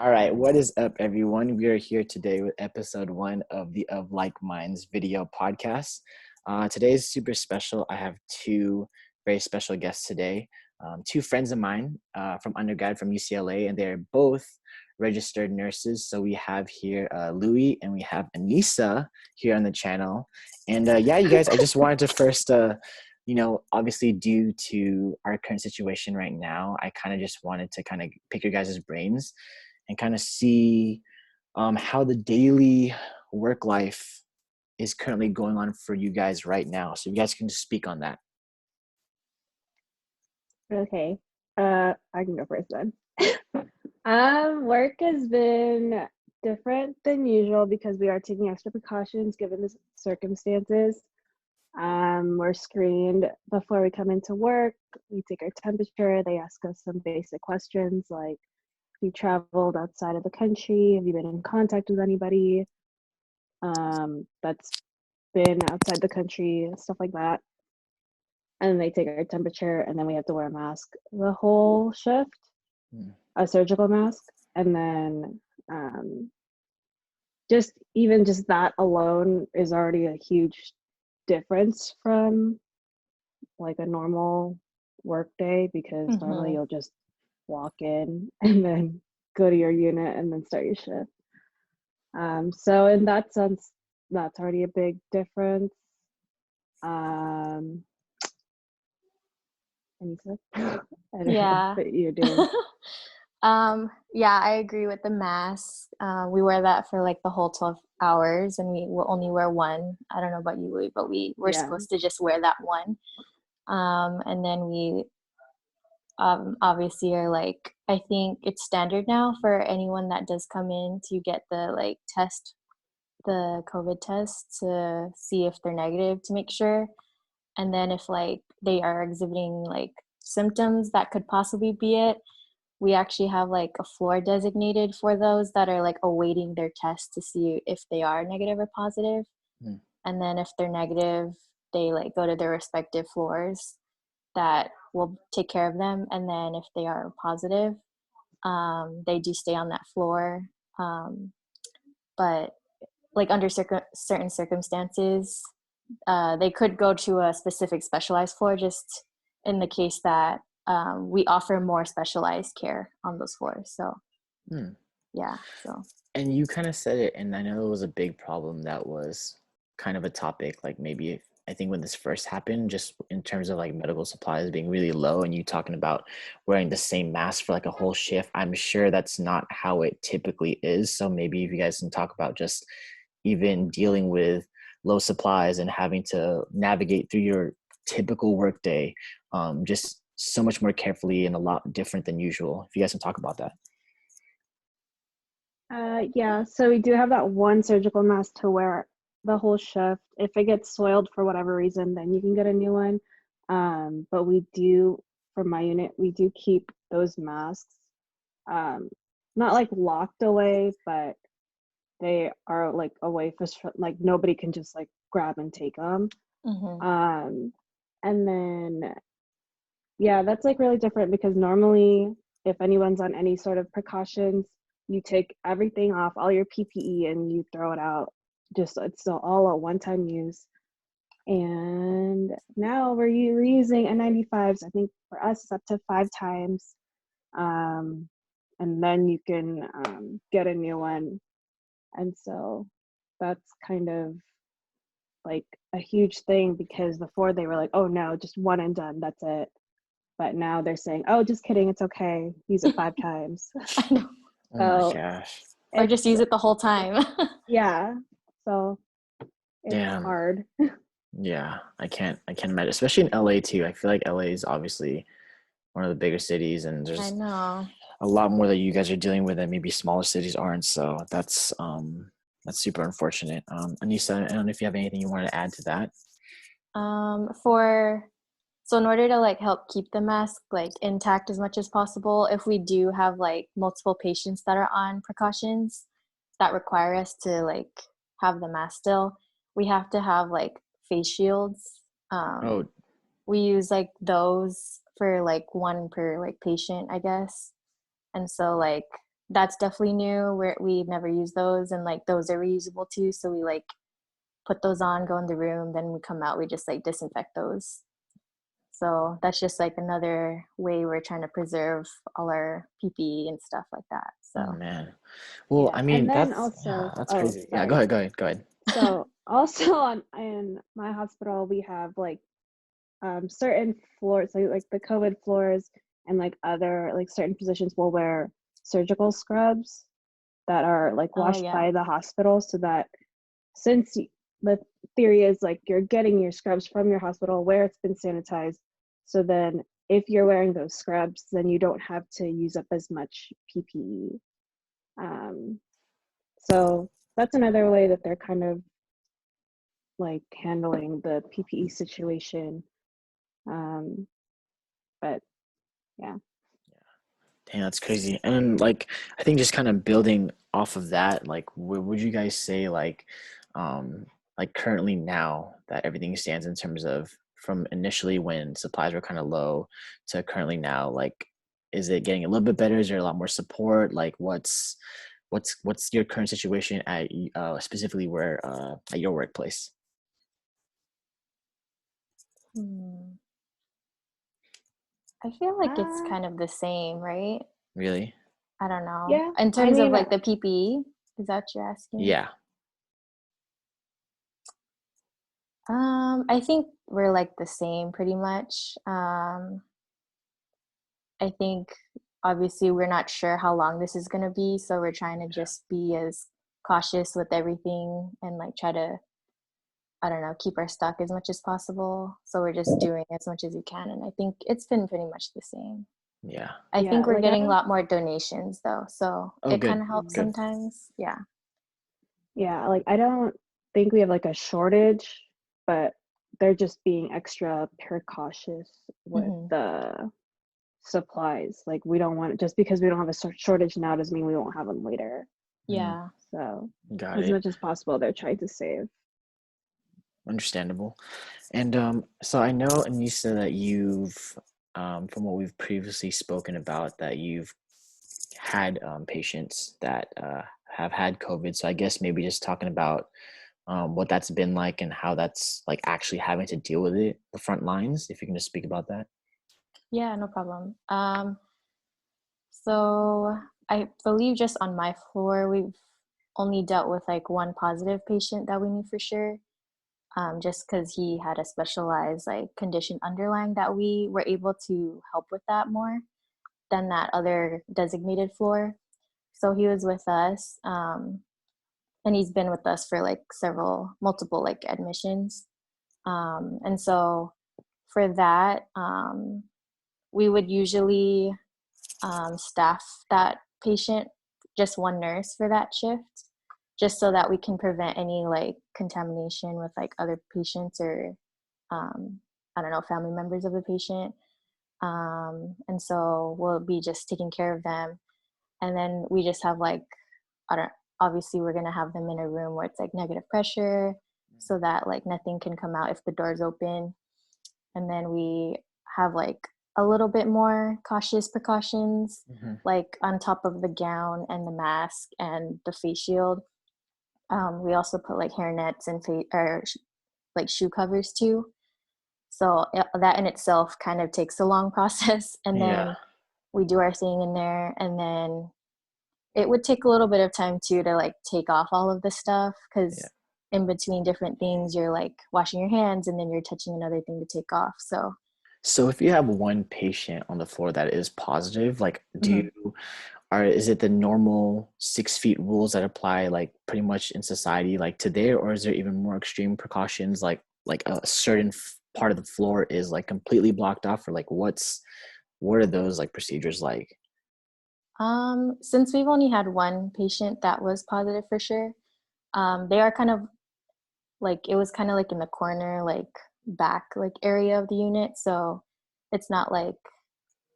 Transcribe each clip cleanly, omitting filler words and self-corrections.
All right, what is up, everyone? We are here today with episode 1 of the Of Like Minds video podcast. Today is super special. I have two very special guests today, two friends of mine from undergrad from UCLA, and they're both registered nurses. So we have here Louie and we have Anissa here on the channel. And yeah, you guys, I just wanted to first obviously due to our current situation right now, I kind of just wanted to kind of pick your guys' brains and kind of see how the daily work life is currently going on for you guys right now. So you guys can just speak on that. Okay. I can go first then. Work has been different than usual because we are taking extra precautions given the circumstances. We're screened before we come into work. We take our temperature. They ask us some basic questions like, have you traveled outside of the country? Have you been in contact with anybody that's been outside the country? Stuff like that. And they take our temperature, and then we have to wear a mask the whole shift, a surgical mask. And then just that alone is already a huge difference from like a normal work day, because normally you'll just walk in and then go to your unit and then start your shift. So in that sense, that's already a big difference. Anissa? Yeah. What you're doing. Yeah, I agree with the mask. We wear that for like the whole 12 hours, and we will only wear one. I don't know about you, Louie, but we're supposed to just wear that one. And then we obviously are like, I think it's standard now for anyone that does come in to get the COVID test to see if they're negative, to make sure. And then if like they are exhibiting like symptoms that could possibly be it, we actually have like a floor designated for those that are like awaiting their test to see if they are negative or positive. And then if they're negative, they like go to their respective floors that will take care of them. And then if they are positive, they do stay on that floor. But like under certain circumstances, they could go to a specific specialized floor, just in the case that we offer more specialized care on those floors. So yeah. So, and you kind of said it, and I know it was a big problem that was kind of a topic, like maybe I think when this first happened, just in terms of like medical supplies being really low, and you talking about wearing the same mask for like a whole shift. I'm sure that's not how it typically is. So maybe if you guys can talk about just even dealing with low supplies and having to navigate through your typical workday, just so much more carefully and a lot different than usual. If you guys can talk about that. Yeah, so we do have that one surgical mask to wear the whole shift. If it gets soiled for whatever reason, then you can get a new one. But we do, for my unit, we do keep those masks, not like locked away, but they are like away for like nobody can just like grab and take them. And then yeah, that's like really different, because normally if anyone's on any sort of precautions, you take everything off, all your PPE, and you throw it out. Just it's all a one-time use. And now we're reusing N95s. I think for us it's up to 5 times. And then you can get a new one. And so that's kind of like a huge thing, because before they were like, oh no, just one and done, that's it. But now they're saying, oh, just kidding, it's okay, use it 5 times. I know. Oh my gosh. Or just use it the whole time. Yeah. So it's hard. Yeah, I can't imagine, especially in LA too. I feel like LA is obviously one of the bigger cities, and there's a lot more that you guys are dealing with that maybe smaller cities aren't. So that's super unfortunate. Anissa, I don't know if you have anything you want to add to that. So in order to like help keep the mask like intact as much as possible, if we do have like multiple patients that are on precautions that require us to like have the mask still, we have to have like face shields. We use like those for like one per like patient, I guess. And so like that's definitely new. We've never used those, and like those are reusable too. So we like put those on, go in the room, then we come out, we just like disinfect those. So that's just like another way we're trying to preserve all our PPE and stuff like that. Oh So man. Well, Yeah, I and mean, then yeah, also, that's oh, crazy. Yeah, sorry. go ahead. So also in my hospital, we have like certain floors, like the COVID floors, and like other like certain positions will wear surgical scrubs that are like oh washed yeah. by the hospital, so that since the theory is like you're getting your scrubs from your hospital where it's been sanitized, so then if you're wearing those scrubs, then you don't have to use up as much PPE. So that's another way that they're kind of like handling the PPE situation. But yeah. Dang, that's crazy. And like, I think just kind of building off of that, like, would you guys say like currently now that everything stands in terms of from initially when supplies were kind of low to currently now, like, is it getting a little bit better? Is there a lot more support? Like, what's your current situation at specifically where at your workplace? Hmm. I feel like it's Uh, kind of the same, right? Really? I don't know. yeah. In I terms of mean, like the PPE, is that what you're asking? Yeah. I think we're like the same pretty much. I think obviously we're not sure how long this is going to be, so we're trying to just be as cautious with everything and like try to, I don't know, keep our stock as much as possible. So we're just doing as much as we can, and I think it's been pretty much the same. Yeah. I yeah, think we're like I getting a don't, lot more donations though, so Oh, it good. kind of helps Good. sometimes. Yeah. yeah, like I don't think we have like a shortage, but they're just being extra precautious with Hmm. the supplies. Like we don't want, just because we don't have a shortage now doesn't mean we won't have them later. Mm, Yeah. So got as it. much as possible, they're trying to save. Understandable. And so I know, Anissa, that you've, from what we've previously spoken about, that you've had patients that have had COVID. So I guess maybe just talking about what that's been like and how that's like actually having to deal with it, the front lines, if you can just speak about that. Yeah, no problem. So I believe just on my floor, we've only dealt with like one positive patient that we knew for sure. Just because he had a specialized like condition underlying that we were able to help with that more than that other designated floor. So he was with us, and he's been with us for like multiple like admissions. And so for that, we would usually staff that patient, just one nurse for that shift, just so that we can prevent any like contamination with like other patients or I don't know, family members of the patient. And so we'll be just taking care of them. And then we just have like, I don't, obviously we're going to have them in a room where it's like negative pressure so that like nothing can come out if the door's open. And then we have like a little bit more cautious precautions, Hmm. like on top of the gown and the mask and the face shield. We also put like hair nets and like shoe covers too. So that in itself kind of takes a long process. And Yeah. then we do our thing in there, and then it would take a little bit of time too to like take off all of the stuff, Yeah. because in between different things you're like washing your hands and then you're touching another thing to take off. So So if you have one patient on the floor that is positive, like mhm. is it the normal 6 feet rules that apply like pretty much in society like today, or is there even more extreme precautions like a certain part of the floor is like completely blocked off, or like what are those like procedures like? Since we've only had one patient that was positive for sure, they are kind of like, it was kind of like in the corner, like back like area of the unit. So it's not like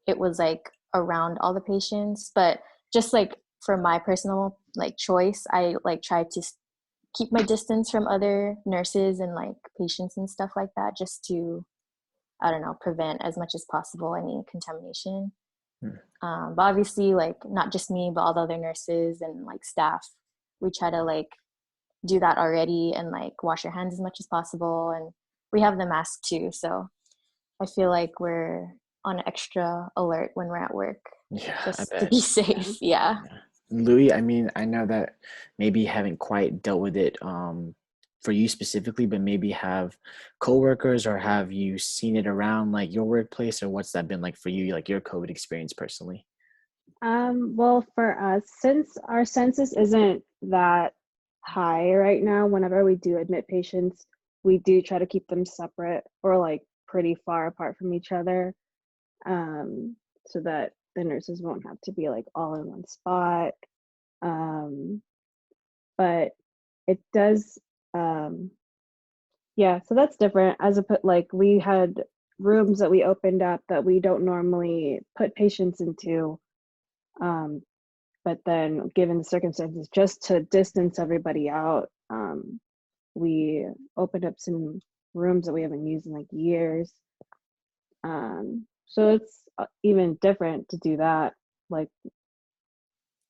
it was like around all the patients, but just like for my personal like choice, I like tried to keep my distance from other nurses and like patients and stuff like that, just to, I don't know, prevent as much as possible any contamination. But obviously, like, not just me, but all the other nurses and like staff, we try to like do that already and like wash your hands as much as possible. And we have the mask too. So I feel like we're on extra alert when we're at work Yeah, I just to bet. be safe. Yeah. Yeah. Louis, I mean, I know that maybe you haven't quite dealt with it for you specifically, but maybe have coworkers, or have you seen it around like your workplace, or what's that been like for you, like your COVID experience personally? Well, for us, since our census isn't that high right now, whenever we do admit patients, we do try to keep them separate or like pretty far apart from each other, so that the nurses won't have to be like all in one spot. Um, but it does, um, yeah, so that's different. As a put like we had rooms that we opened up that we don't normally put patients into. Um, but then given the circumstances, just to distance everybody out, we opened up some rooms that we haven't used in like years. So it's even different to do that. Like,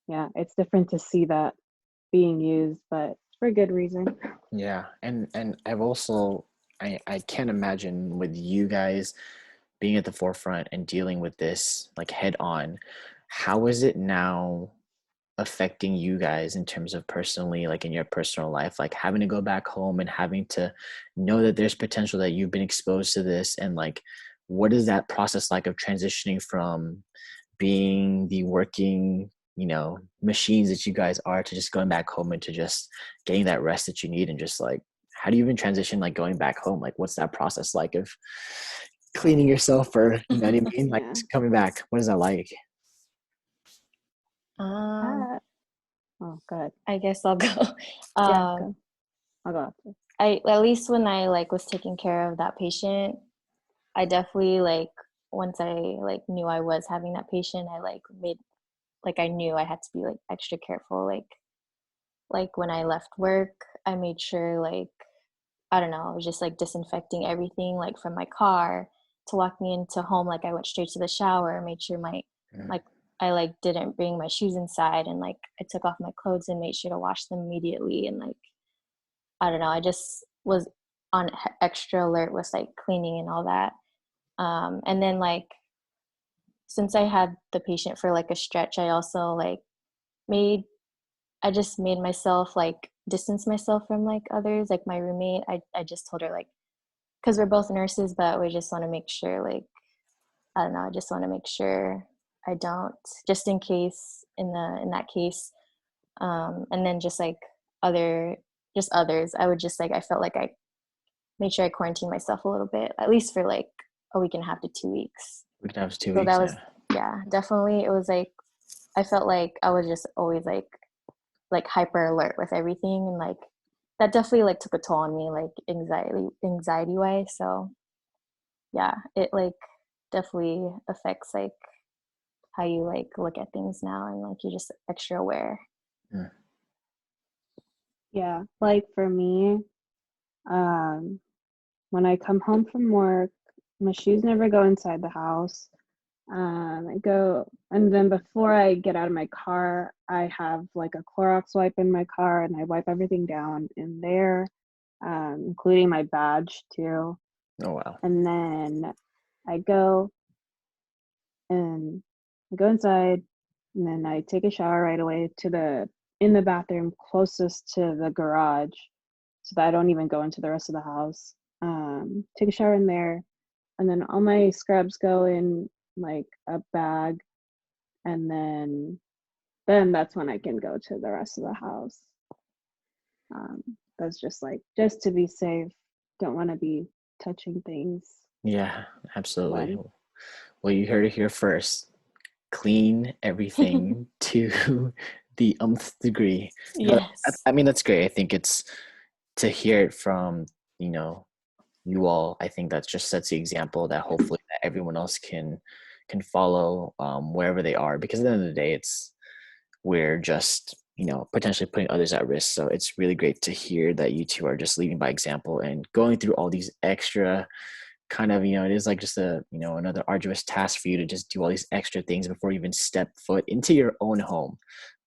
yeah, it's different to see that being used, but for good reason. Yeah, and I've also I can't imagine with you guys being at the forefront and dealing with this like head on. How is it now affecting you guys in terms of personally, like in your personal life, like having to go back home and having to know that there's potential that you've been exposed to this, and like what is that process like of transitioning from being the working, machines that you guys are, to just going back home and to just getting that rest that you need, and just like how do you even transition like going back home? Like what's that process like of cleaning yourself, or you know what I mean? Like Yeah. just coming back. What is that like? Um, Uh, oh, good. I guess I'll go. Yeah, Um, go. I'll go after. I at least when I like was taking care of that patient, I definitely like once I like knew I was having that patient, I like made like I knew I had to be like extra careful. Like when I left work, I made sure like I don't know, I was just like disinfecting everything like from my car to walking into home. Like I went straight to the shower, made sure my Mm. like I like didn't bring my shoes inside, and like I took off my clothes and made sure to wash them immediately. And like I don't know, I just was on extra alert with like cleaning and all that. And then like since I had the patient for like a stretch, I also like made I just made myself like distance myself from like others. Like my roommate, I just told her like because we're both nurses, but we just want to make sure like I don't know, I just want to make sure I don't just in case in that case. And then just like other just others, I would just like I felt like I made sure I quarantined myself a little bit, at least for like a week and a half to 2 weeks. We can have two So that weeks. was Yeah. yeah, definitely it was like I felt like I was just always like hyper alert with everything, and like that definitely like took a toll on me like anxiety wise. So yeah, it like definitely affects like how you like look at things now, and like you're just extra aware. Mm. Yeah, like for me, um, when I come home from work, my shoes never go inside the house. I go, and then before I get out of my car, I have like a Clorox wipe in my car, and I wipe everything down in there, including my badge too. Oh wow. And then I go and I go inside, and then I take a shower right away in the bathroom closest to the garage, so that I don't even go into the rest of the house. Take a shower in there, and then all my scrubs go in like a bag, and then that's when I can go to the rest of the house. Um, that's just to be safe. Don't want to be touching things Yeah, absolutely. when. Well, you heard it here first. Clean everything to the umpth degree. No, Yes. I mean, that's great. I think it's to hear it from, you know, you all. I think that just sets the example that hopefully that everyone else can follow wherever they are. Because at the end of the day, we're just, potentially putting others at risk. So it's really great to hear that you two are just leading by example and going through all these extra kind of, it is like just another arduous task for you to just do all these extra things before you even step foot into your own home.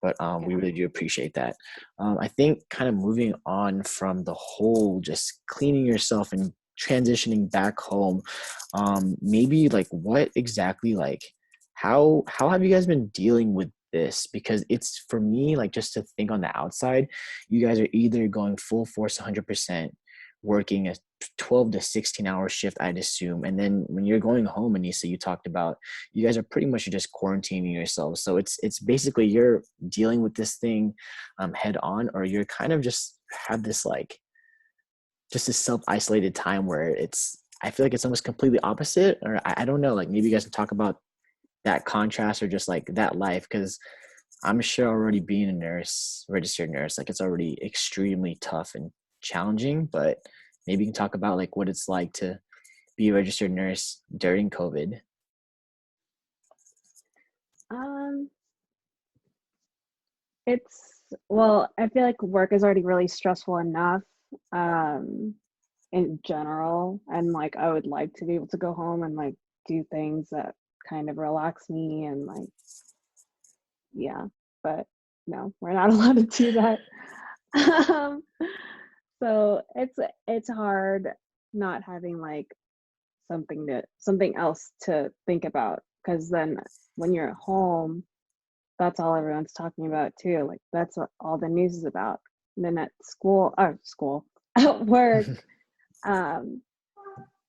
But we really do appreciate that. I think kind of moving on from the whole just cleaning yourself and transitioning back home, maybe like what exactly, like how have you guys been dealing with this? Because it's, for me, like, just to think on the outside, you guys are either going full force 100%, working a 12 to 16 hour shift, I'd assume. And then when you're going home, Anissa, you talked about you guys are pretty much just quarantining yourselves. So it's basically you're dealing with this thing head on, or you're kind of just have this like just this self-isolated time where I feel like it's almost completely opposite, or I don't know, like maybe you guys can talk about that contrast or just like that life, because I'm sure already being a nurse, registered nurse, like it's already extremely tough and challenging, but maybe you can talk about like what it's like to be a registered nurse during COVID. Well, I feel like work is already really stressful enough, in general, and like I would like to be able to go home and like do things that kind of relax me and like, yeah, but no, we're not allowed to do that. um, so it's hard not having like something else to think about, because then when you're at home, that's all everyone's talking about too. Like that's what all the news is about. And then at school, at work, um,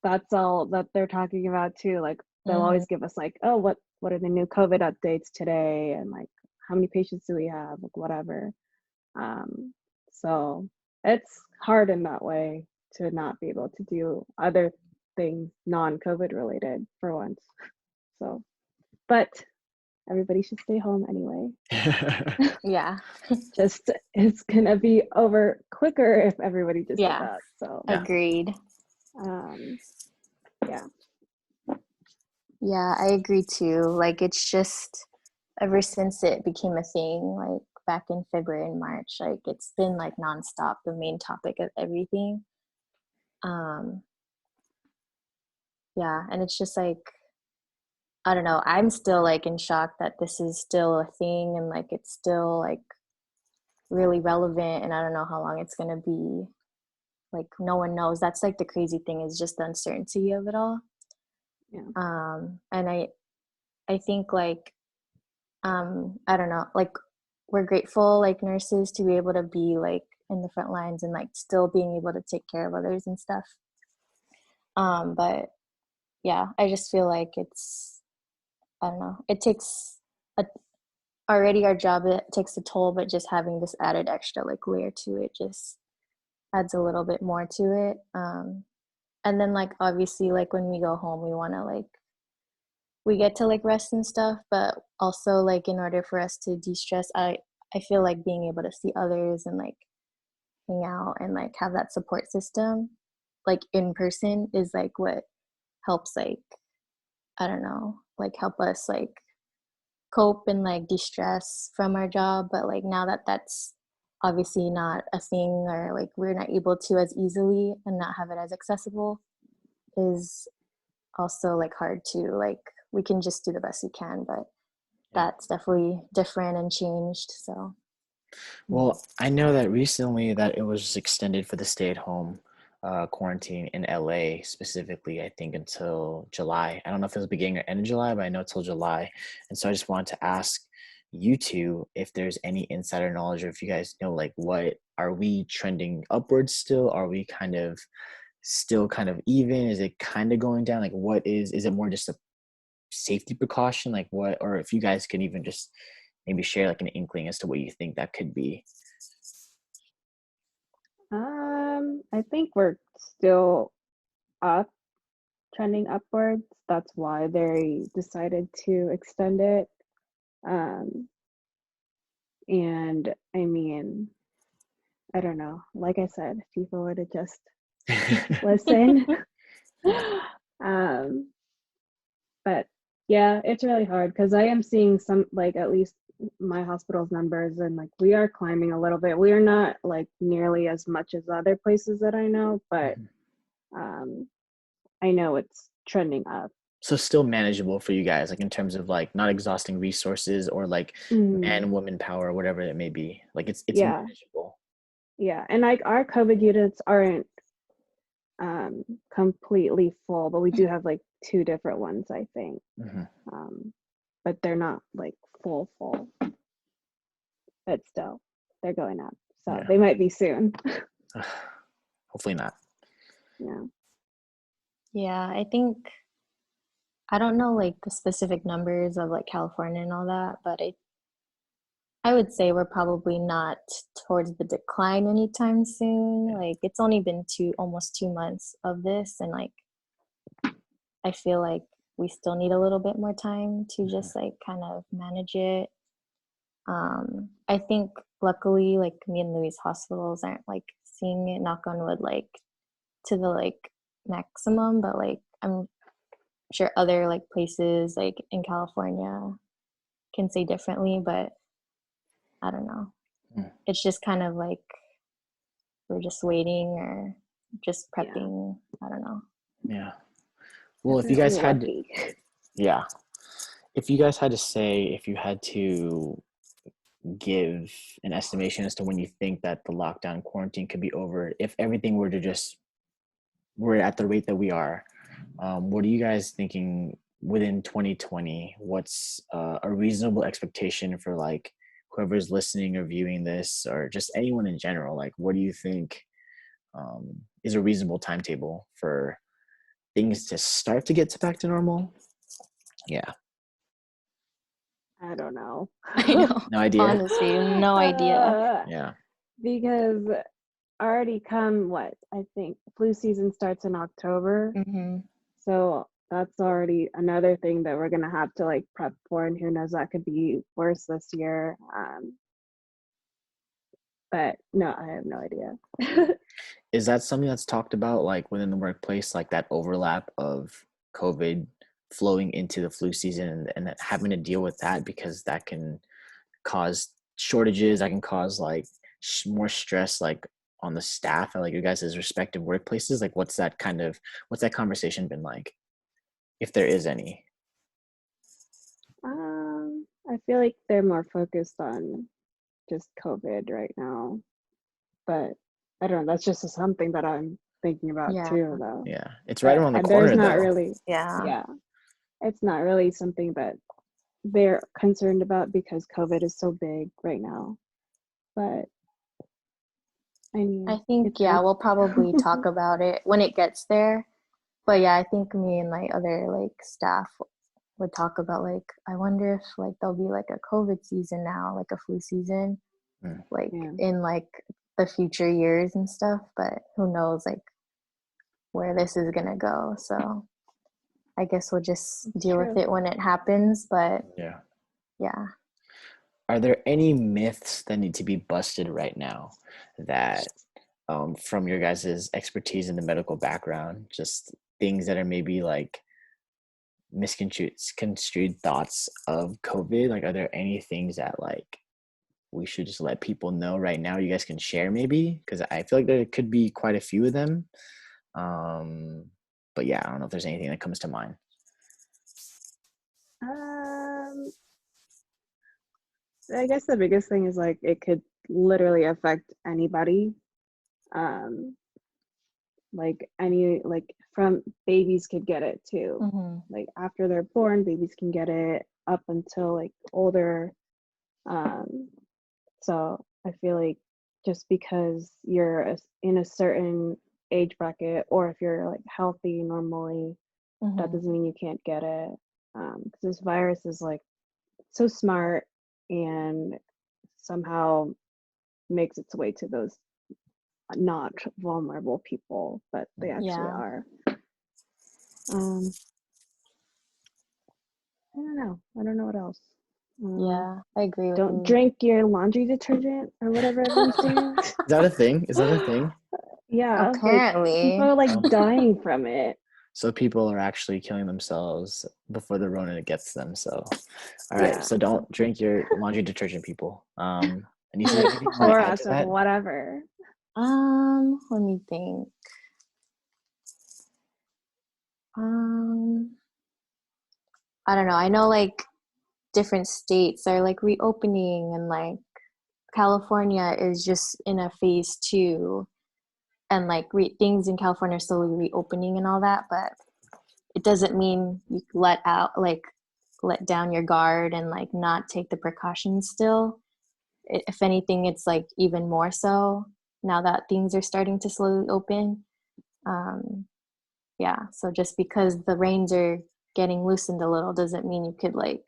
that's all that they're talking about too. Like they'll always give us like, oh, what are the new COVID updates today, and like how many patients do we have, like whatever. So it's hard in that way to not be able to do other things non-COVID related for once. So, but everybody should stay home anyway. Yeah. Just it's gonna be over quicker if everybody just did that. So agreed. Yeah. Yeah, I agree too. Like it's just ever since it became a thing, like back in February and March, like it's been like nonstop the main topic of everything. Yeah, and it's just like, I don't know, I'm still like in shock that this is still a thing, and like it's still like really relevant, and I don't know how long it's gonna be. Like no one knows. That's like the crazy thing, is just the uncertainty of it all. Yeah. And I think like I don't know, like we're grateful like nurses to be able to be like in the front lines and like still being able to take care of others and stuff. But yeah, I just feel like it's, I don't know, it takes already our job, it takes a toll, but just having this added extra like layer to it just adds a little bit more to it. And then like obviously like when we go home, we want to like, we get to like rest and stuff, but also like in order for us to de-stress, I feel like being able to see others and like hang out and like have that support system like in person is like what helps, like, I don't know, like help us like cope and like de-stress from our job. But like now that that's obviously not a thing, or like we're not able to as easily and not have it as accessible, is also like hard to, like, we can just do the best we can, but that's definitely different and changed. So Well, I know that recently that it was extended for the stay-at-home quarantine in LA specifically, I think until July. I don't know if it was beginning or end of July, but I know till July. And so I just wanted to ask you two if there's any insider knowledge, or if you guys know, like, what are we trending upwards still? Are we kind of still kind of even? Is it kind of going down? Like, what is it more just a safety precaution? Like what, or if you guys can even just maybe share like an inkling as to what you think that could be. I think we're still up, trending upwards. That's why they decided to extend it. And I mean, I don't know. Like I said, if people were to just listen. But yeah, it's really hard because I am seeing some, like, at least my hospital's numbers, and like we are climbing a little bit. We are not like nearly as much as other places that I know, but I know it's trending up. So still manageable for you guys, like in terms of like not exhausting resources or like Mm, man, woman power, whatever it may be. Like it's yeah, manageable. yeah. And like our COVID units aren't completely full, but we do have like 2 different ones, I think. Hmm. But they're not like full, but still they're going up. So Yeah. they might be soon. Hopefully not. Yeah. Yeah, I think I don't know like the specific numbers of like California and all that, but I would say we're probably not towards the decline anytime soon. Yeah. Like it's only been almost 2 months of this, and like I feel like we still need a little bit more time to just like kind of manage it. I think luckily like me and Louie's hospitals aren't like seeing it, knock on wood, like to the like maximum, but like I'm sure other like places like in California can say differently, but I don't know. Mm. It's just kind of like we're just waiting or just Yeah. prepping. I don't know. Yeah. Well, if you Definitely guys had, lucky. yeah, if you guys had to say, if you had to give an estimation as to when you think that the lockdown quarantine could be over, if everything were to just, we're at the rate that we are, what are you guys thinking within 2020? What's a reasonable expectation for like whoever's listening or viewing this, or just anyone in general? Like, what do you think is a reasonable timetable for things to start to get back to normal? Yeah. I don't know. I know. No idea. Honestly, no idea. Yeah. Because already come what I think flu season starts in October. Mm-hmm. So that's already another thing that we're gonna have to like prep for, and who knows, that could be worse this year. But no, I have no idea. Is that something that's talked about like within the workplace, like that overlap of COVID flowing into the flu season and having to deal with that, because that can cause shortages, that can cause like more stress like on the staff and like your guys' respective workplaces? Like what's that conversation been like, if there is any? I feel like they're more focused on just COVID right now, but I don't know. That's just something that I'm thinking about Yeah. too, though. Yeah, it's right But around the there's corner not though. really, Yeah. yeah, it's not really something that they're concerned about because COVID is so big right now. But I I mean, think, yeah, we'll probably talk about it when it gets there. But yeah, I think me and like other like staff would talk about like, I wonder if like there'll be like a COVID season now, like a flu season, Mm. like Yeah. in like the future years and stuff. But who knows like where this is gonna go. So I guess we'll just deal with it when it happens. But Yeah. yeah. Are there any myths that need to be busted right now that from your guys' expertise in the medical background, just things that are maybe like misconstrued thoughts of COVID? Like, are there any things that like we should just let people know right now? You guys can share maybe, because I feel like there could be quite a few of them. But yeah, I don't know if there's anything that comes to mind. I guess the biggest thing is like it could literally affect anybody. Like from babies could get it too. Mm-hmm. Like after they're born, babies can get it up until like older. So I feel like just because you're in a certain age bracket, or if you're like healthy normally, that Mm-hmm. doesn't mean you can't get it. Because this virus is like so smart and somehow makes its way to those not vulnerable people, but they actually Yeah. are. I don't know. I don't know what else. Yeah, I agree with Don't you. drink your laundry detergent or whatever everyone's saying. Is that a thing? Is that a thing? Yeah, like people Apparently. are like Oh. dying from it. So people are actually killing themselves before the Rona gets them. So, all right. Yeah. So don't drink your laundry detergent, people. Anissa, anything you want to add to Clorox or that? whatever. Let me think. Um, I don't know. I know like different states are like reopening, and like California is just in a phase 2, and like things in California are slowly reopening and all that, but it doesn't mean you let down your guard and like not take the precautions still. If anything, it's like even more so now that things are starting to slowly open. Um, yeah, so just because the reins are getting loosened a little doesn't mean you could like,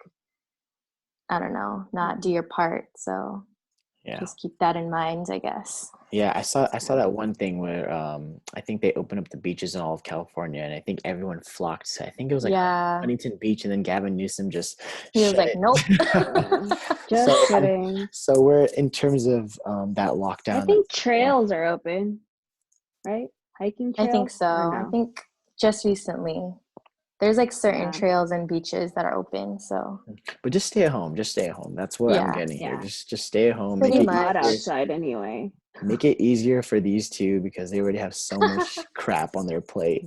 I don't know, not do your part. So Yeah. just keep that in mind, I guess. Yeah, I saw that one thing where I think they opened up the beaches in all of California, and I think everyone flocked. I think it was like Yeah, Huntington Beach, and then Gavin Newsom just he was shut like, nope. it. Yeah. Just So kidding. so we're in terms of that I lockdown. think That's, trails are open, right? Hiking I think trails so. or I no? think just recently there's like certain Yeah. trails and beaches that are open. So but just stay at home. Just stay at home. That's what I'm yeah, getting here. Yeah. Just stay at home. It's pretty Make too it hot much. easier. outside anyway. Make it easier for these two because they already have so much crap on their plate.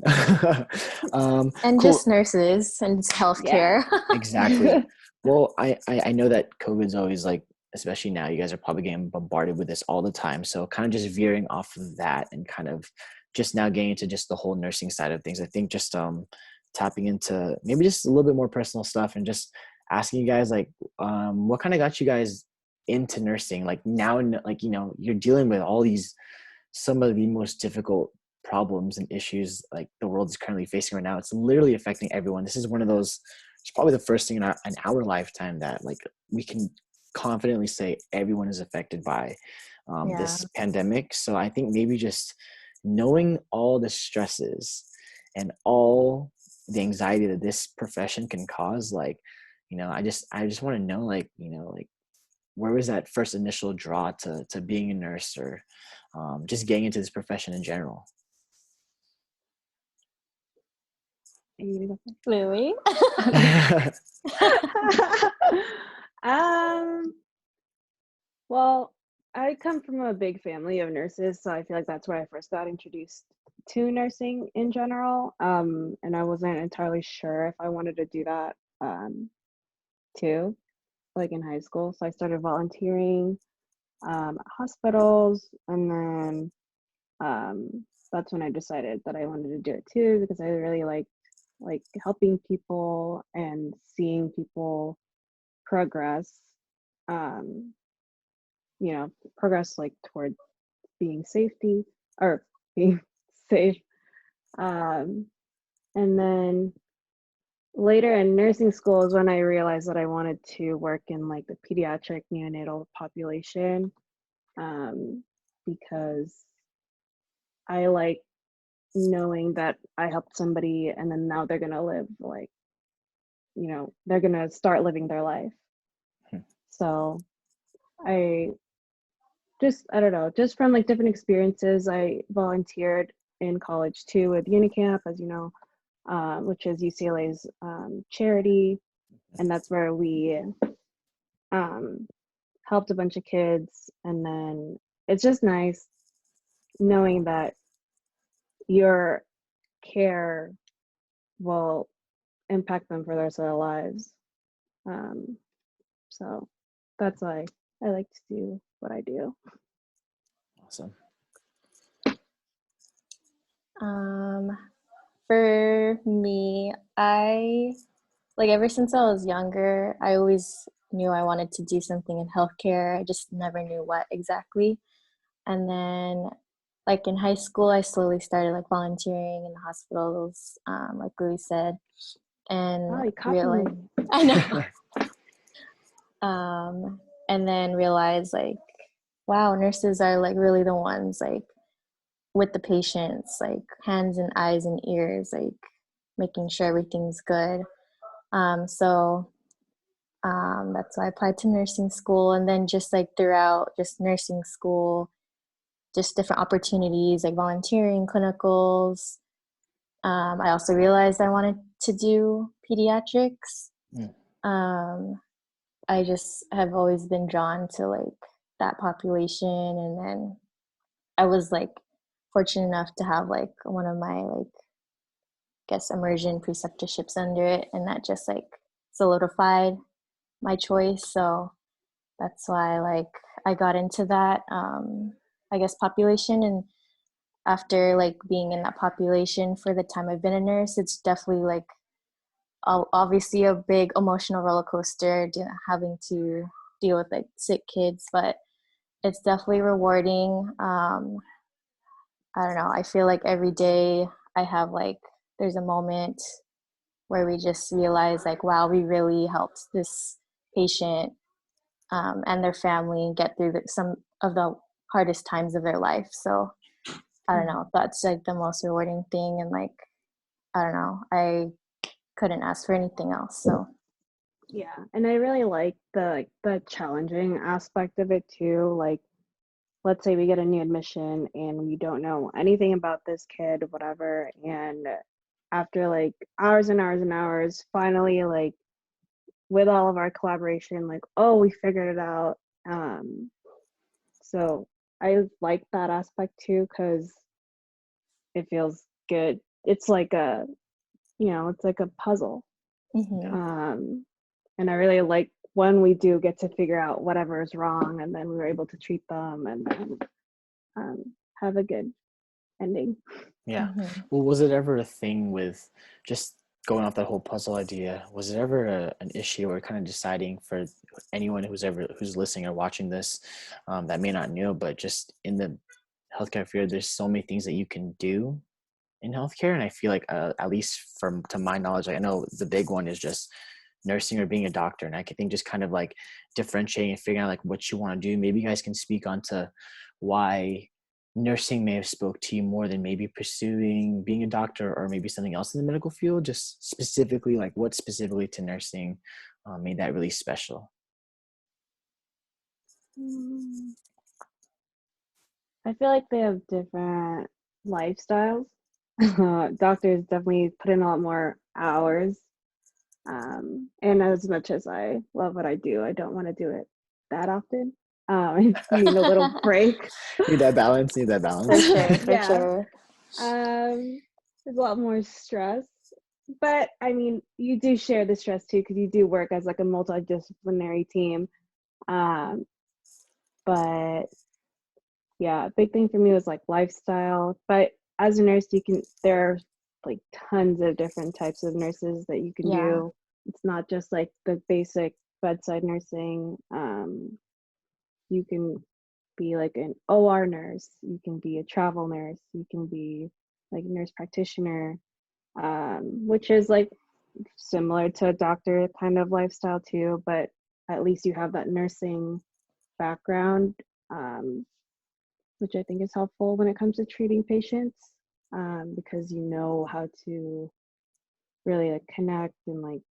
And Cool. just nurses and Yeah. healthcare. Exactly. Well, I know that COVID's always like, especially now, you guys are probably getting bombarded with this all the time. So kind of just veering off of that and kind of just now getting into just the whole nursing side of things. I think just tapping into maybe just a little bit more personal stuff and just asking you guys like what kind of got you guys into nursing? Like now, like you're dealing with all these some of the most difficult problems and issues like the world is currently facing right now. It's literally affecting everyone. This is one of those, it's probably the first thing in our lifetime that like we can confidently say everyone is affected by Yeah. this pandemic. So I think maybe just knowing all the stresses and all the anxiety that this profession can cause, like, I just want to know, like, like where was that first initial draw to being a nurse or just getting into this profession in general? Louie. um, well, I come from a big family of nurses, so I feel like that's where I first got introduced to nursing in general. And I wasn't entirely sure if I wanted to do that too, like in high school. So I started volunteering at hospitals, and then that's when I decided that I wanted to do it too because I really like helping people and seeing people progress. Um, progress like toward being safety or being safe. Um, and then later in nursing school is when I realized that I wanted to work in like the pediatric neonatal population because I like knowing that I helped somebody and then now they're gonna live like, they're gonna start living their life. Hmm. So I I don't know, just from like different experiences, I volunteered in college too with Unicamp, as you know, which is UCLA's charity, and that's where we um, helped a bunch of kids. And then it's just nice knowing that your care will impact them for the rest of their lives. Um, so that's why I like to do what I do. Awesome. For me, I like ever since I was younger, I always knew I wanted to do something in healthcare. I just never knew what exactly. And then like in high school, I slowly started like volunteering in the hospitals, like Louie said, and Oh, you copied realized me. I know. And then realized like, wow, nurses are like really the ones like with the patients, like hands and eyes and ears, like making sure everything's good. So that's why I applied to nursing school. And then just like throughout just nursing school, just different opportunities like volunteering, clinicals. I also realized I wanted to do pediatrics. Mm. I just have always been drawn to like that population. And then I was like fortunate enough to have like one of my like guess, immersion preceptorships under it, and that just like solidified my choice. So that's why like I got into that, I guess, population. And after like being in that population for the time I've been a nurse, it's definitely like obviously a big emotional roller coaster, having to deal with like sick kids, but it's definitely rewarding. I don't know, I feel like every day I have like, there's a moment where we just realize like, wow, we really helped this patient and their family get through some of the hardest times of their life. So I don't know, that's like the most rewarding thing. And like, I don't know, I couldn't ask for anything else. So Yeah, and I really like the challenging aspect of it too. Like, let's say we get a new admission and we don't know anything about this kid, whatever, and after like hours and hours and hours, finally, like with all of our collaboration, like, oh, we figured it out. So I like that aspect too, because it feels good. It's like it's like a puzzle. And I really like when we do get to figure out whatever is wrong, and then we were able to treat them and then have a good ending. Yeah. Well, was it ever a thing with just going off that whole puzzle idea? Was it ever an issue or kind of deciding for anyone who's listening or watching this that may not know, but just in the healthcare field, there's so many things that you can do in healthcare, and I feel like at least to my knowledge, I know the big one is just nursing or being a doctor, and I think just kind of like differentiating and figuring out like what you want to do. Maybe you guys can speak on to why nursing may have spoke to you more than maybe pursuing being a doctor or maybe something else in the medical field. Just specifically, like what specifically to nursing made that really special? I feel like they have different lifestyles. Doctors definitely put in a lot more hours. And as much as I love what I do, I don't want to do it that often. I need a little break. Need that balance. For sure, for Yeah. sure. There's a lot more stress. But I mean, you do share the stress too, because you do work as like a multidisciplinary team. But yeah, a big thing for me was like lifestyle. But as a nurse, there are like tons of different types of nurses that you can do. It's not just like the basic bedside nursing. You can be like an OR nurse, you can be a travel nurse, you can be like a nurse practitioner, which is like similar to a doctor kind of lifestyle too, but at least you have that nursing background, which I think is helpful when it comes to treating patients, because you know how to really like connect and like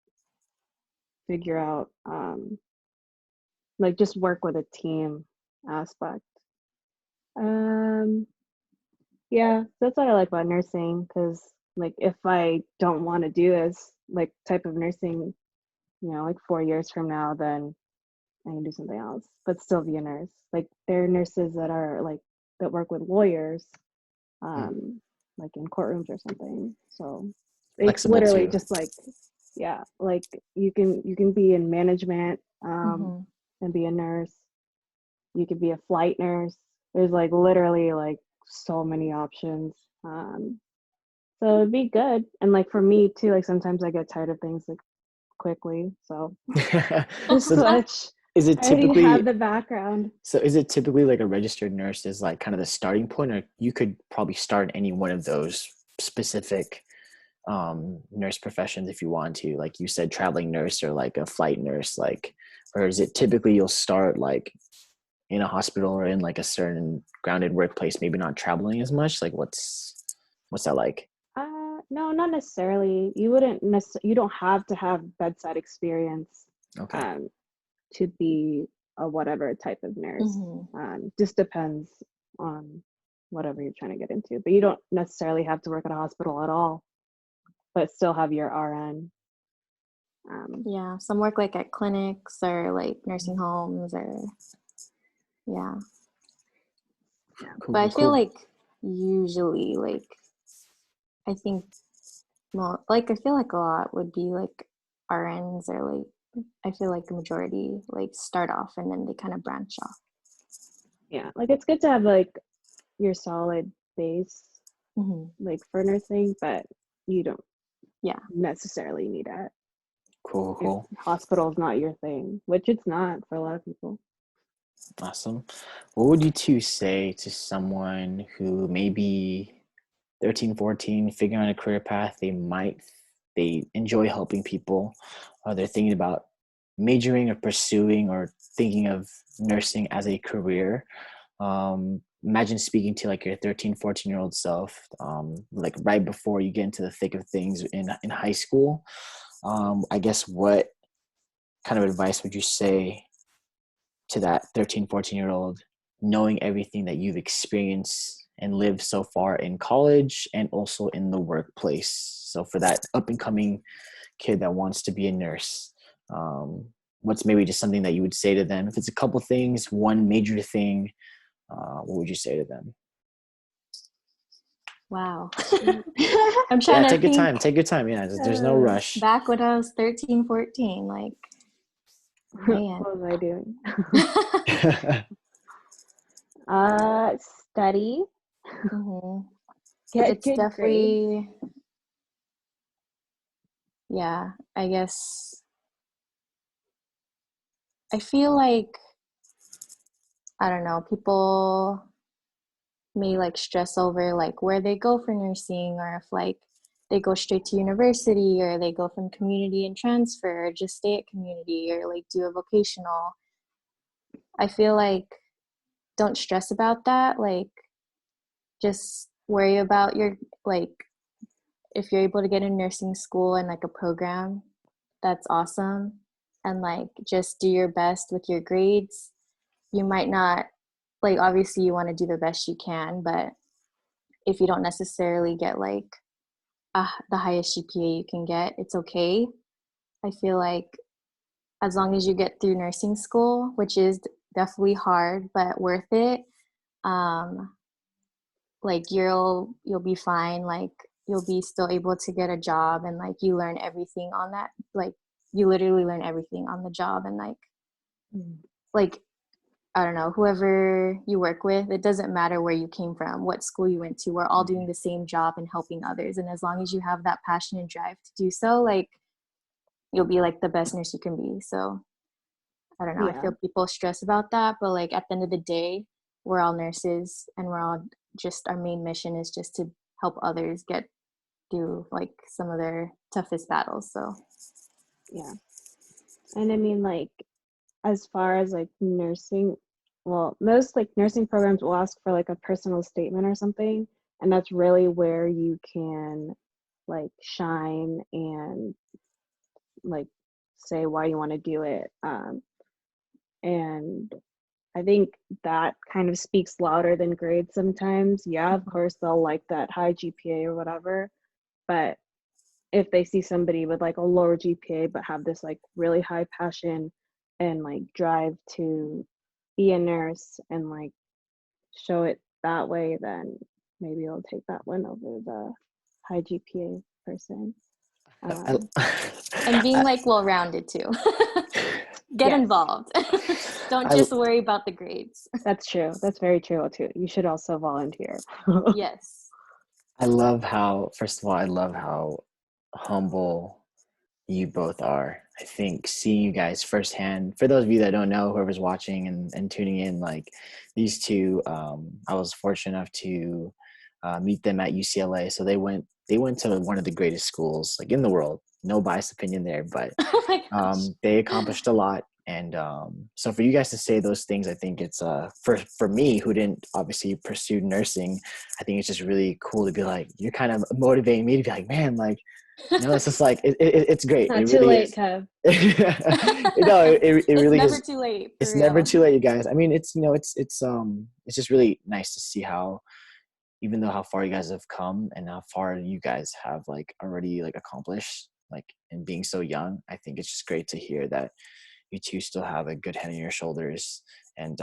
figure out, like just work with a team aspect. Yeah, that's what I like about nursing, because like if I don't want to do this like type of nursing, like 4 years from now, then I can do something else, but still be a nurse. Like there are nurses that are like that work with lawyers, like in courtrooms or something. So it's Flexible literally too. just like, yeah, like you can be in management and be a nurse. You could be a flight nurse. There's like literally like so many options. So it'd be good. And like for me too, like sometimes I get tired of things like quickly. So just So switch. is it I already typically have the background. So is it typically like a registered nurse is like kind of the starting point, or you could probably start any one of those specific nurse professions if you want to, like you said, traveling nurse or like a flight nurse, like, or is it typically you'll start like in a hospital or in like a certain grounded workplace, maybe not traveling as much? Like what's that like? No, not necessarily. You don't have to have bedside experience Okay. to be a whatever type of nurse. Just depends on whatever you're trying to get into. But you don't necessarily have to work at a hospital at all, but still have your RN. Yeah, some work like at clinics or like nursing homes or yeah. Cool, But I cool, feel cool. like usually like I think Well, like I feel like a lot would be like RNs or like I feel like the majority like start off and then they kind of branch off. Yeah, like it's good to have like your solid base like for nursing, but you don't necessarily need it. If Cool. hospital's not your thing, which it's not for a lot of people. Awesome. What would you two say to someone who maybe 13, 14, figuring out a career path, they enjoy helping people, or they're thinking about majoring or pursuing or thinking of nursing as a career? Imagine speaking to like your 13, 14-year-old self, like right before you get into the thick of things in high school. I guess what kind of advice would you say to that 13, 14-year-old, knowing everything that you've experienced and lived so far in college and also in the workplace? So for that up and coming kid that wants to be a nurse, what's maybe just something that you would say to them? If it's a couple things, one major thing, what would you say to them? Wow. I'm trying to take think. your time. Take your time. Yeah, there's no rush. Back when I was 13, 14, like, man. What was I doing? Study. Get It's good definitely, grades. yeah, I guess I feel like, I don't know, people may like stress over like where they go for nursing, or if like they go straight to university, or they go from community and transfer, or just stay at community, or like do a vocational. I feel like don't stress about that. Like just worry about your like if you're able to get in nursing school and like a program, that's awesome. And like just do your best with your grades. You might not, like obviously you want to do the best you can, but if you don't necessarily get like the highest GPA you can get, it's okay. I feel like as long as you get through nursing school, which is definitely hard but worth it, like you'll be fine. Like you'll be still able to get a job, and like you learn everything on that. Like you literally learn everything on the job, and like I don't know, whoever you work with, it doesn't matter where you came from, what school you went to, we're all doing the same job and helping others. And as long as you have that passion and drive to do so, like you'll be like the best nurse you can be. So I don't know, I feel people stress about that, but like at the end of the day, we're all nurses, and we're all just, our main mission is just to help others get through like some of their toughest battles. So yeah. And I mean, like, as far as like nursing, well, most like nursing programs will ask for like a personal statement or something, and that's really where you can like shine and like say why you want to do it. And I think that kind of speaks louder than grades sometimes. Yeah, of course they'll like that high GPA or whatever, but if they see somebody with like a lower GPA but have this like really high passion and like drive to be a nurse and like show it that way, then maybe I'll take that one over the high GPA person. And being like well-rounded too. Get involved. Don't just worry about the grades. That's true. That's very true too. You should also volunteer. Yes. I love how, first of all, I love how humble you both are. I think seeing you guys firsthand, for those of you that don't know, whoever's watching and tuning in, like these two, I was fortunate enough to meet them at UCLA. So they went to one of the greatest schools like in the world. No biased opinion there, but they accomplished a lot. And so for you guys to say those things, I think it's for me, who didn't obviously pursue nursing, I think it's just really cool to be like, you're kind of motivating me to be like, man, like, you know, it's just like it's great. Not it too really late, is. Kev. No, it really never is. too late. It's real. never too late, you guys. I mean, it's, you know, it's just really nice to see how, even though how far you guys have come and how far you guys have like already like accomplished, like in being so young, I think it's just great to hear that you two still have a good head on your shoulders, and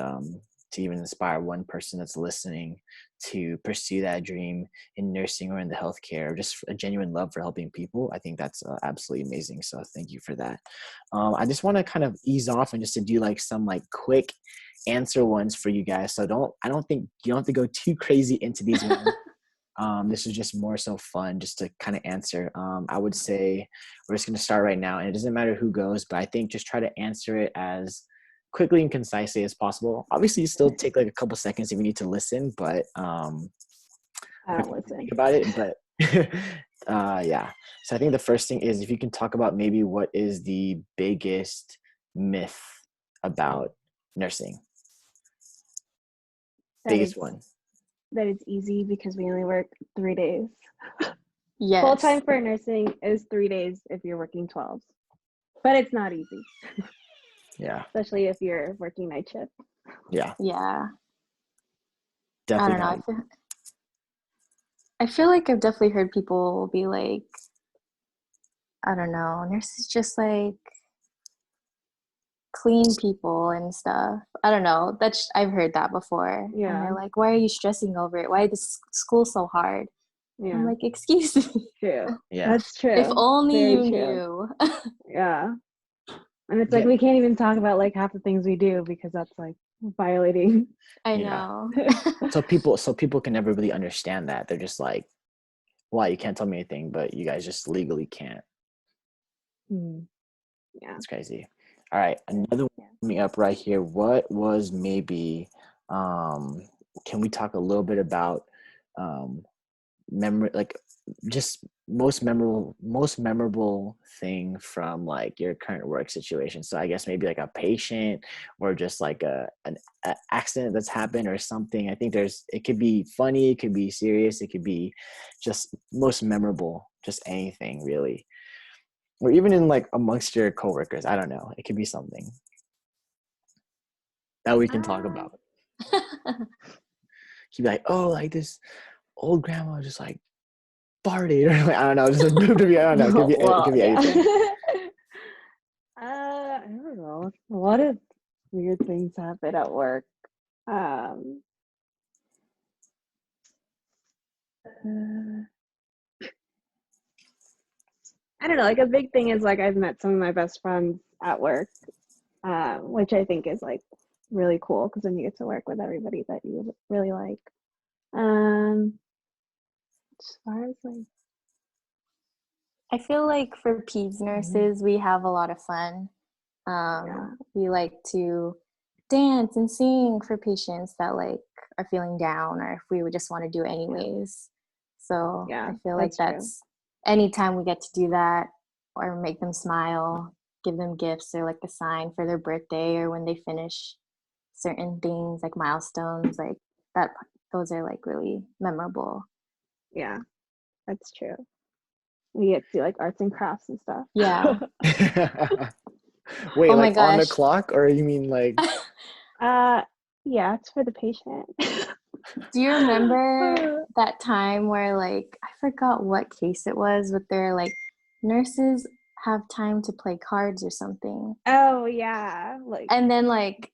to even inspire one person that's listening to pursue that dream in nursing or in the healthcare, or just a genuine love for helping people, I think that's absolutely amazing. So thank you for that. I just want to kind of ease off and just to do like some like quick answer ones for you guys. So I don't think you don't have to go too crazy into these ones. This is just more so fun just to kind of answer. I would say we're just going to start right now, and it doesn't matter who goes, but I think just try to answer it as quickly and concisely as possible. Obviously, you still take like a couple seconds if you need to listen, but I don't listen. think about it. But yeah. So I think the first thing is if you can talk about maybe what is the biggest myth about nursing. Biggest one. That it's easy because we only work 3 days. Yes. Full time for nursing is 3 days if you're working 12s, but it's not easy. Yeah. Especially if you're working night shift. Yeah. Yeah. Definitely. I don't know. I feel like I've definitely heard people be like, I don't know, nurses just like clean people and stuff. I don't know. I've heard that before. Yeah. And they're like, why are you stressing over it? Why is this school so hard? Yeah. I'm like, excuse me. True. Yeah. That's true. If only Very you true. knew. Yeah. And it's like we can't even talk about like half the things we do because that's like violating. I Yeah. know. So people can never really understand that. They're just like, why you can't tell me anything, but you guys just legally can't. Yeah. It's crazy. All right, another one coming up right here. What was maybe can we talk a little bit about memory, like just most memorable thing from like your current work situation? So I guess maybe like a patient or just like an accident that's happened or something. I think it could be funny, it could be serious, it could be just most memorable, just anything really. Or even in like amongst your coworkers, I don't know. It could be something that we can talk about. He'd be like, "Oh, like this old grandma just like farted," or like, I don't know, just like, I don't know. It could be anything. I don't know. A lot of weird things happen at work. I don't know, like a big thing is like I've met some of my best friends at work, which I think is like really cool because then you get to work with everybody that you really like. As far as like, I feel like for peds nurses, we have a lot of fun. We like to dance and sing for patients that like are feeling down, or if we would just want to do it anyways. So I feel like that's anytime we get to do that or make them smile, give them gifts or like a sign for their birthday or when they finish certain things like milestones, like that, those are like really memorable. Yeah, that's true. We get to do like arts and crafts and stuff. Yeah. Wait, oh like my on the gosh. clock, or you mean like? Yeah, it's for the patient. Do you remember that time where like I forgot what case it was, but they're like nurses have time to play cards or something. Oh yeah, like and then like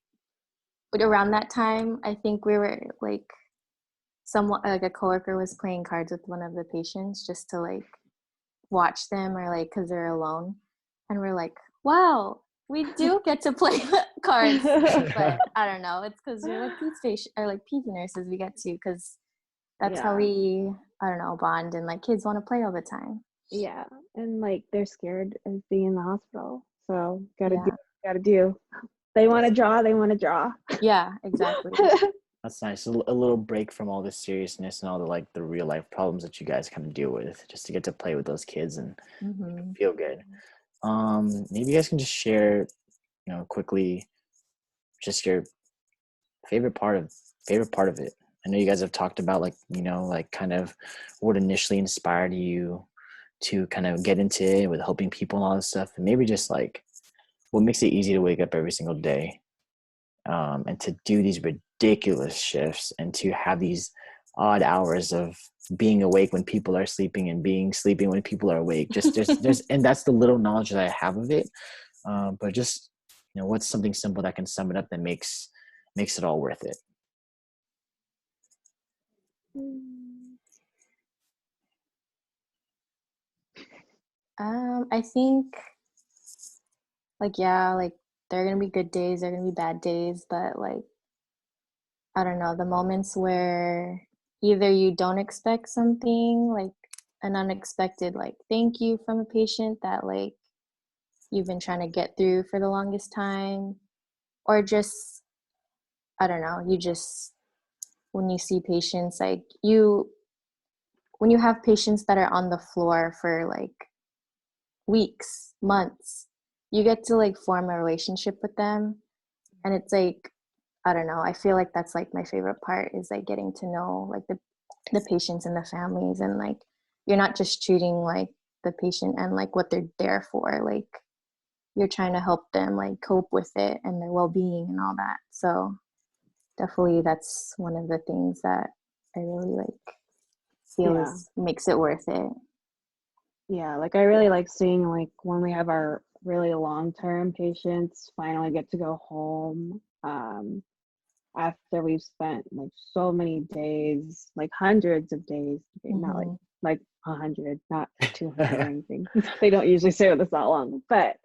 around that time, I think we were like someone like a coworker was playing cards with one of the patients just to like watch them or like because they're alone, and we're like, wow, we do get to play cards. But I don't know, it's because we're like peds nurses, we get to, because that's how we, I don't know, bond, and like kids want to play all the time. Yeah, and like they're scared of being in the hospital, so gotta do. They want to draw. Yeah, exactly. That's nice. A little break from all the seriousness and all the real life problems that you guys kind of deal with, just to get to play with those kids and feel good. Maybe you guys can just share, quickly, just your favorite part of it. I know you guys have talked about like kind of what initially inspired you to kind of get into it with helping people and all this stuff, and maybe just like what makes it easy to wake up every single day, and to do these ridiculous shifts and to have these odd hours of being awake when people are sleeping and sleeping when people are awake. Just there's and that's the little knowledge that I have of it. But just what's something simple that can sum it up that makes makes it all worth it? I think like, yeah, like there are gonna be good days, there are gonna be bad days, but like, I don't know, the moments where either you don't expect something, like an unexpected like thank you from a patient that like you've been trying to get through for the longest time, or just, I don't know, you just, when you see patients, like when you have patients that are on the floor for like weeks, months, you get to like form a relationship with them. And it's like, I don't know, I feel like that's like my favorite part, is like getting to know like the patients and the families, and like you're not just treating like the patient and like what they're there for, like you're trying to help them like cope with it and their well-being and all that. So definitely that's one of the things that I really like feel is makes it worth it. Yeah, like I really like seeing like when we have our really long-term patients finally get to go home, after we've spent like so many days, like hundreds of days, not like 100, not 200 or anything. They don't usually stay with us that long, but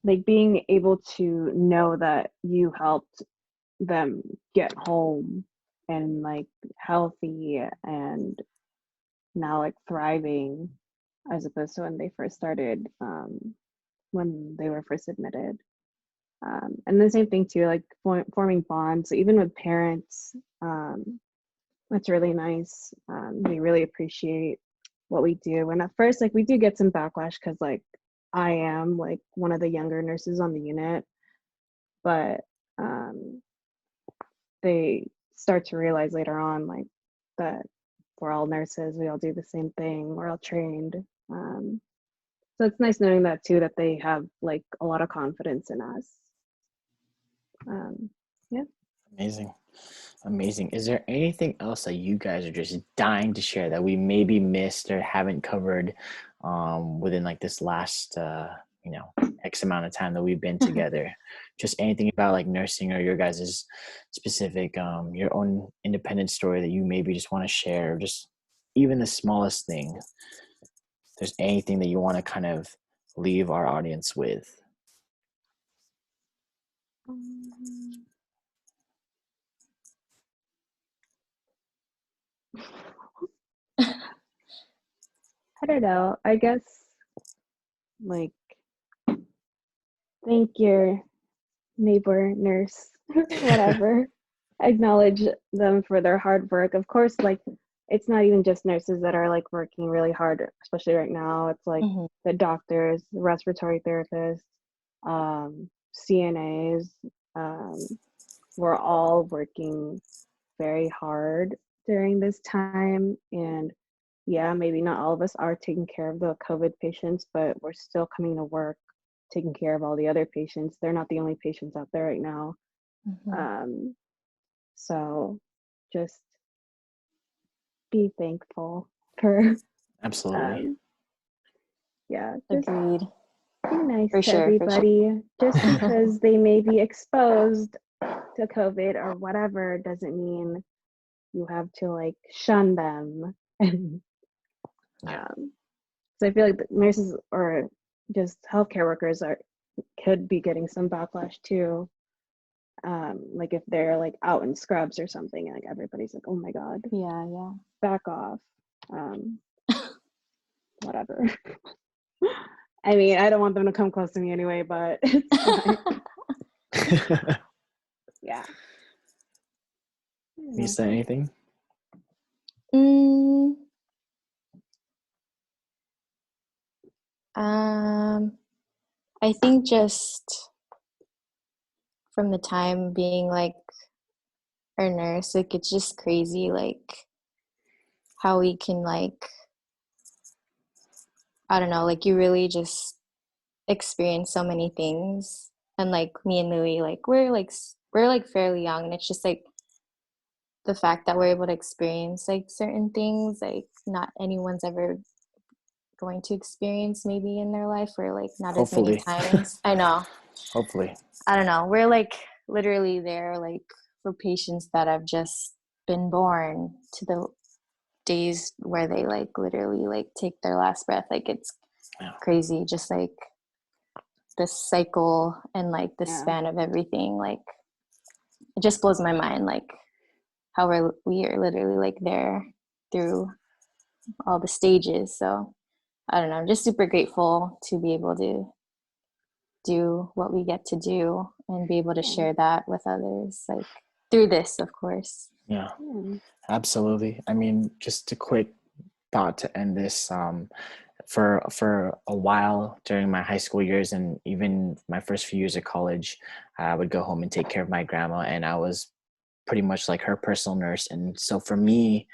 like being able to know that you helped them get home and like healthy and now like thriving, as opposed to when they first started, when they were first admitted. And the same thing too, like forming bonds, even with parents. That's really nice. They really appreciate what we do. And at first, like we do get some backlash because like I am like one of the younger nurses on the unit, but they start to realize later on like that we're all nurses, we all do the same thing, we're all trained. So it's nice knowing that too, that they have like a lot of confidence in us. Yeah. Amazing. Is there anything else that you guys are just dying to share that we maybe missed or haven't covered within like this last X amount of time that we've been together? Just anything about like nursing or your guys' specific your own independent story that you maybe just want to share, or just even the smallest thing. If there's anything that you want to kind of leave our audience with. I don't know. I guess like thank your neighbor, nurse, whatever. Acknowledge them for their hard work. Of course, like it's not even just nurses that are like working really hard, especially right now. It's like the doctors, the respiratory therapists, CNAs. We're all working very hard during this time, and yeah, maybe not all of us are taking care of the COVID patients, but we're still coming to work, taking care of all the other patients. They're not the only patients out there right now. So just be thankful for, Absolutely. yeah, just Agreed. be nice For to sure. everybody. Just because they may be exposed to COVID or whatever doesn't mean you have to like shun them. And so I feel like the nurses or just healthcare workers could be getting some backlash too. Like if they're like out in scrubs or something, and like everybody's like, oh my god, back off. Whatever. I mean, I don't want them to come close to me anyway, but it's fine. Yeah. You say anything? I think just from the time being like a nurse, like it's just crazy like how we can like, I don't know, like you really just experience so many things. And like me and Louie, like we're like fairly young, and it's just like the fact that we're able to experience like certain things like not anyone's ever going to experience maybe in their life, or like not as many times. I know. Hopefully. I don't know. We're like literally there, like for patients that have just been born to the days where they like literally like take their last breath. Like it's crazy, just like the cycle and like the span of everything. Like it just blows my mind, like how we are literally like there through all the stages. So I don't know, I'm just super grateful to be able to do what we get to do and be able to share that with others, like through this, of course. Yeah, absolutely. I mean, just a quick thought to end this. For a while during my high school years and even my first few years of college, I would go home and take care of my grandma, and I was pretty much like her personal nurse. And so for me,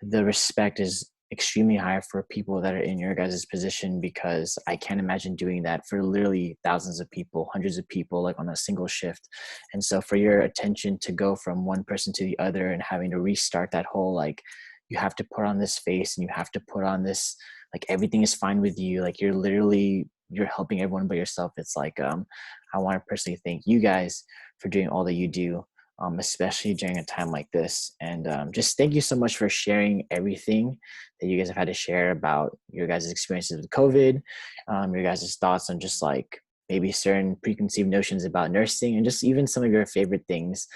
the respect is extremely high for people that are in your guys' position, because I can't imagine doing that for literally thousands of people, hundreds of people, like on a single shift. And so for your attention to go from one person to the other and having to restart that whole, like, you have to put on this face and you have to put on this, like, everything is fine with you, like you're helping everyone but yourself. It's like, I want to personally thank you guys for doing all that you do, especially during a time like this. And just thank you so much for sharing everything that you guys have had to share about your guys' experiences with COVID, your guys' thoughts on just like maybe certain preconceived notions about nursing, and just even some of your favorite things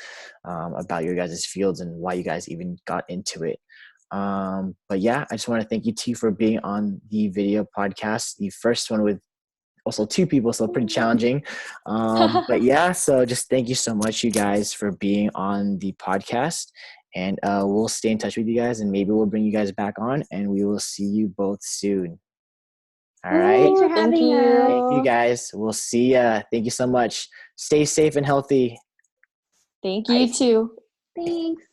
about your guys' fields and why you guys even got into it. But yeah, I just want to thank you, T, for being on the video podcast, the first one with also two people, so pretty challenging. But yeah, so just thank you so much, you guys, for being on the podcast. And we'll stay in touch with you guys, and maybe we'll bring you guys back on, and we will see you both soon. All right. Thanks for Thank having you. us. Thank you, guys. We'll see ya. Thank you so much. Stay safe and healthy. Thank you too. Thanks.